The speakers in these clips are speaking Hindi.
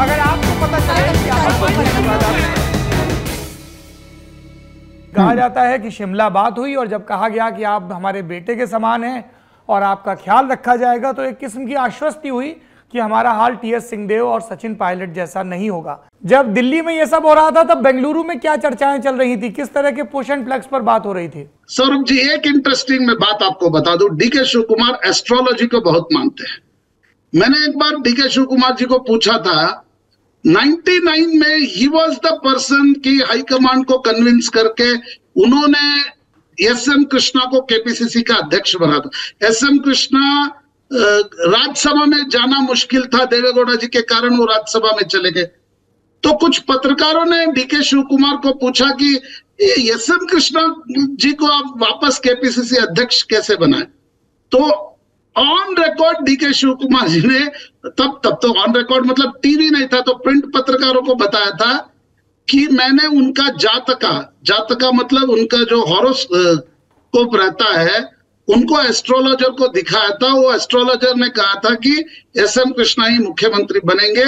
अगर आपको पता चले कि कहा जाता है कि शिमला बात हुई और जब कहा गया कि आप हमारे बेटे के समान हैं और आपका ख्याल रखा जाएगा, तो एक किस्म की आश्वस्ति हुई कि हमारा हाल टीएस सिंहदेव और सचिन पायलट जैसा नहीं होगा। जब दिल्ली में यह सब हो रहा था तब बेंगलुरु में क्या चर्चाएं चल रही थी, किस तरह के पुश एंड प्लग्स पर बात हो रही थी? सौरभ जी, एक इंटरेस्टिंग मैं बात आपको बता दूं, डीके शिव कुमार एस्ट्रोलॉजी को बहुत मानते हैं। मैंने एक बार डीके शिव कुमार जी को पूछा था, 99 में ही वाज द पर्सन की हाईकमांड को कन्विंस करके उन्होंने एसएम कृष्णा को केपीसीसी का अध्यक्ष बना था। एसएम कृष्णा राज्यसभा में जाना मुश्किल था, देवेगौड़ा जी के कारण वो राज्यसभा में चले गए। तो कुछ पत्रकारों ने डीके शिव कुमार को पूछा कि एसएम कृष्णा जी को आप वापस केपीसीसी अध्यक्ष कैसे बनाए? तो ऑन रिकॉर्ड डीके शिव कुमार जी ने तब तो ऑन रिकॉर्ड मतलब टीवी नहीं था, तो प्रिंट पत्रकारों को बताया था कि मैंने उनका जातका मतलब उनका जो हॉरोस्कोप रहता है उनको एस्ट्रोलॉजर को दिखाया था। वो एस्ट्रोलॉजर ने कहा था कि एसएम कृष्णा ही मुख्यमंत्री बनेंगे।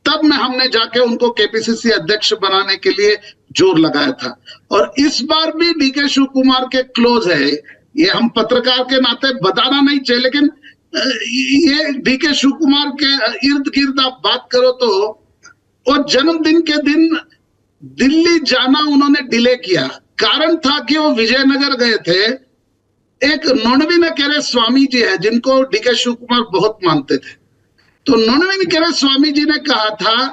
तब में हमने जाके उनको केपीसीसी अध्यक्ष बनाने के लिए जोर लगाया था। और इस बार भी डीके शिव कुमार के क्लोज है, ये हम पत्रकार के नाते बताना नहीं चाहिए, लेकिन ये डीके शिव कुमार के इर्द गिर्द आप बात करो तो वो जन्मदिन के दिन दिल्ली जाना उन्होंने डिले किया। कारण था कि वो विजयनगर गए थे। एक नोनविनकेरे स्वामी जी है जिनको डीके शिव कुमार बहुत मानते थे। तो नोनविनकेरे स्वामी जी ने कहा था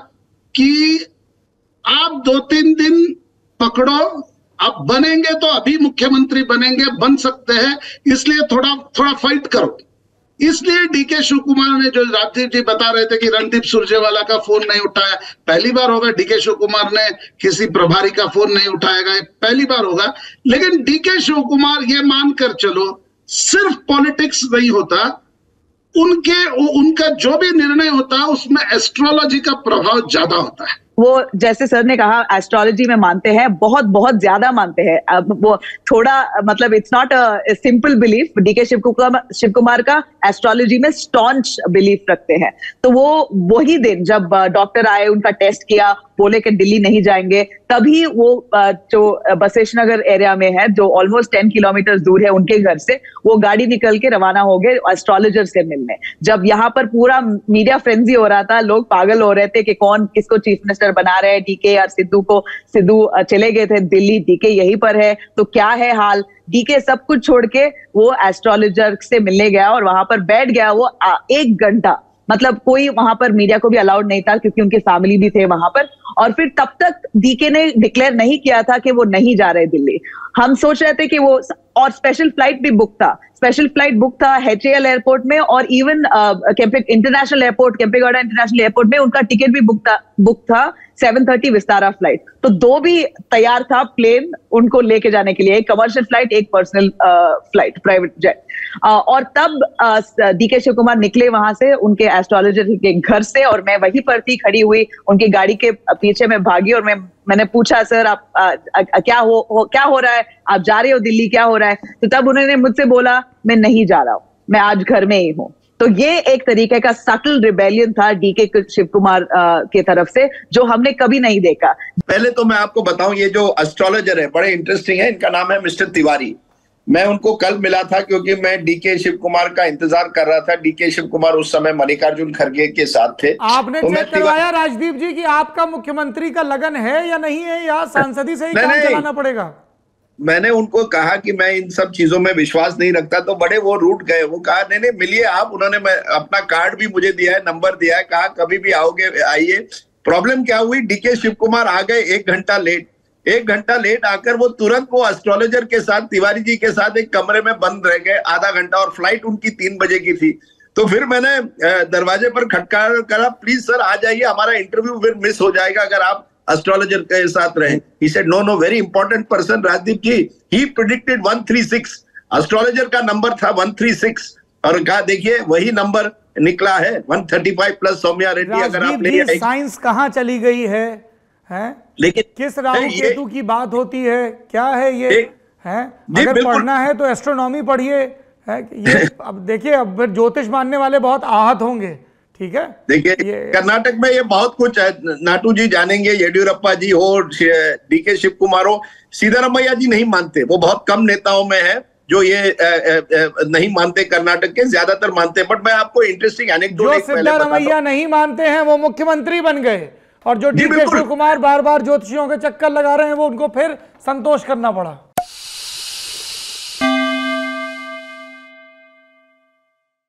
कि आप 2-3 दिन पकड़ो, आप बनेंगे तो अभी मुख्यमंत्री बनेंगे, बन सकते हैं, इसलिए थोड़ा फाइट करो। इसलिए डीके शिव कुमार ने, जो राजीव जी बता रहे थे कि रणदीप सुरजेवाला का फोन नहीं उठाया, पहली बार होगा डीके शिव कुमार ने किसी प्रभारी का फोन नहीं उठाएगा, पहली बार होगा। लेकिन डीके शिव कुमार ये मानकर चलो, सिर्फ पॉलिटिक्स नहीं होता, उनका जो भी निर्णय होता है उसमें एस्ट्रोलॉजी का प्रभाव ज्यादा होता है। वो जैसे सर ने कहा एस्ट्रोलॉजी में मानते हैं, बहुत बहुत ज्यादा मानते हैं। अब वो थोड़ा मतलब it's not a simple belief. D K Shiv Kumar का एस्ट्रोलॉजी में स्टॉन्च बिलीफ रखते हैं। तो वो वही दिन जब डॉक्टर आए, उनका टेस्ट किया, बोले कि दिल्ली नहीं जाएंगे, तभी वो जो बसवेश्वर नगर एरिया में है, जो ऑलमोस्ट 10 किलोमीटर दूर है उनके घर से, वो गाड़ी निकल के रवाना हो गए एस्ट्रोलॉजर से मिलने। जब यहाँ पर पूरा मीडिया फ्रेंजी हो रहा था, लोग पागल हो रहे थे कि कौन किसको चीफ मिनिस्टर बना रहे हैं, डीके या सिद्धू चले गए थे दिल्ली, डीके यहीं पर है, तो क्या है हाल। डीके सब कुछ छोड़ के वो एस्ट्रोलॉजर से मिलने गया और वहां पर बैठ गया वो 1 घंटा। मतलब कोई वहां पर मीडिया को भी अलाउड नहीं था क्योंकि उनके फैमिली भी थे वहां पर। और फिर तब तक डीके ने डिक्लेयर नहीं किया था कि वो नहीं जा रहे दिल्ली। हम सोच रहे थे कि वो, और स्पेशल फ्लाइट भी बुक था, स्पेशल फ्लाइट बुक था HAL एयरपोर्ट में, और even international airport, Kempegowda international airport में उनका टिकट भी बुक था 7:30 विस्तारा फ्लाइट। तो 2 भी तैयार था प्लेन उनको लेके जाने के लिए, एक कमर्शियल फ्लाइट, एक पर्सनल फ्लाइट, प्राइवेट जेट। और तब डीके शिव कुमार निकले वहां से, उनके एस्ट्रोलॉजर के घर से, और मैं वहीं पर थी, खड़ी हुई उनकी गाड़ी के पीछे में भागी। और मैंने पूछा, सर आप क्या हो रहा है, आप जा रहे हो दिल्ली, क्या हो रहा है? तो तब उन्होंने मुझसे बोला, मैं नहीं जा रहा हूं, मैं आज घर में ही हूं। तो ये एक तरीके का सटल रिबेलियन था डीके शिव कुमार के तरफ से, जो हमने कभी नहीं देखा। पहले तो मैं आपको बताऊं, ये जो एस्ट्रोलॉजर है बड़े इंटरेस्टिंग है, इनका नाम है मिस्टर तिवारी। मैं उनको कल मिला था क्योंकि मैं डीके शिव कुमार का इंतजार कर रहा था। डीके शिव कुमार उस समय मल्लिकार्जुन खड़गे के साथ थे। आपने चेक करवाया राजदीप जी कि आपका मुख्यमंत्री का लगन है या नहीं है, या सांसदी से ही काम चलाना पड़ेगा? मैंने उनको कहा कि मैं इन सब चीजों में विश्वास नहीं रखता, तो बड़े वो रूठ गए। वो कहा नहीं मिलिए आप। उन्होंने अपना कार्ड भी मुझे दिया है, नंबर दिया है, कहा कभी भी आओगे आइए। प्रॉब्लम क्या हुई, डीके शिव कुमार आ गए 1 घंटा लेट। 1 घंटा लेट आकर वो तुरंत वो एस्ट्रोलॉजर के साथ, तिवारी जी के साथ एक कमरे में बंद रह गए आधा घंटा, और फ्लाइट उनकी 3 बजे की थी। तो फिर मैंने दरवाजे पर खटकार करा, प्लीज सर आ जाइए, हमारा इंटरव्यू फिर मिस हो जाएगा अगर आप एस्ट्रोलॉजर के साथ रहे। He said no, very important person Rajdeep ji, he predicted 136, astrologer का नंबर था 136, और कहा देखिए वही नंबर निकला है 135 प्लस सौम्या रेड्डी। अगर आप साइंस कहाँ चली गई है? लेकिन किस राहु केतु की बात होती है, क्या है ये? अगर पढ़ना है तो एस्ट्रोनॉमी पढ़िए। ये अब देखिए, अब ज्योतिष मानने वाले बहुत आहत होंगे, ठीक है, देखिए कर्नाटक में ये बहुत कुछ है, नाटू जी जानेंगे, येडियुरप्पा जी हो, डीके शिव कुमार हो, सिद्धरामैया जी नहीं मानते। वो बहुत कम नेताओं में है जो ये नहीं मानते, कर्नाटक के ज्यादातर मानते हैं। बट मैं आपको इंटरेस्टिंग एनेक्डोट जो सिद्धरामैया नहीं मानते हैं वो मुख्यमंत्री बन गए, और जो डीके शिव कुमार बार बार ज्योतिषियों के चक्कर लगा रहे हैं वो उनको फिर संतोष करना पड़ा।